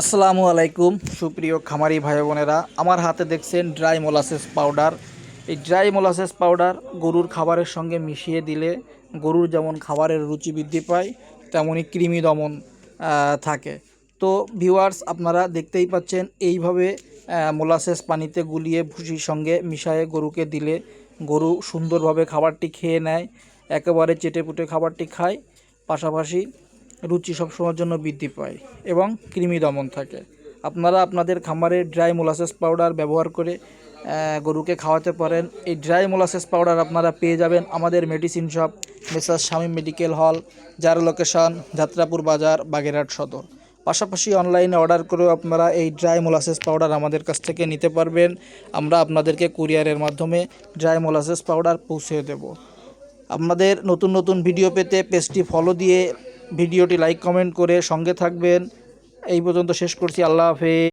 আসসালামু আলাইকুম সুপ্রিয় খামারি ভাই বোনেরা, আমার হাতে দেখছেন ড্রাই মোলাসেস পাউডার। এই ড্রাই মোলাসেস পাউডার গরুর খাবারের সঙ্গে মিশিয়ে দিলে গরুর যেমন খাবারের রুচি বৃদ্ধি পায়, তেমনই কৃমি দমন থাকে। তো ভিউয়ার্স, আপনারা দেখতেই পাচ্ছেন এইভাবে মোলাসেস পানিতে গুলিয়ে ভুসির সঙ্গে মিশিয়ে গরুকে দিলে গরু সুন্দরভাবে খাবারটি খেয়ে নেয়, একেবারে চেটেপুটে খাবারটি খায়, পাশাপাশি রুচি সবসময়ের জন্য বৃদ্ধি পায় এবং কৃমি দমন থাকে। আপনারা আপনাদের খামারে ড্রাই মোলাসেস পাউডার ব্যবহার করে গরুকে খাওয়াতে পারেন। এই ড্রাই মোলাসেস পাউডার আপনারা পেয়ে যাবেন আমাদের medicine shop messrs Shamim medical hall, যার লোকেশন যাত্রাপুর বাজার, বাগেরহাট সদর। পাশাপাশি অনলাইনে অর্ডার করেও আপনারা এই ড্রাই মোলাসেস পাউডার আমাদের কাছ থেকে নিতে পারবেন। আমরা আপনাদেরকে কুরিয়ারের মাধ্যমে ড্রাই মোলাসেস পাউডার পৌঁছে দেব। আপনাদের নতুন নতুন ভিডিও পেতে পেজটি ফলো দিয়ে ভিডিওটি লাইক কমেন্ট করে সঙ্গে থাকবেন। এই পর্যন্ত শেষ করছি। আল্লাহ হাফেজ।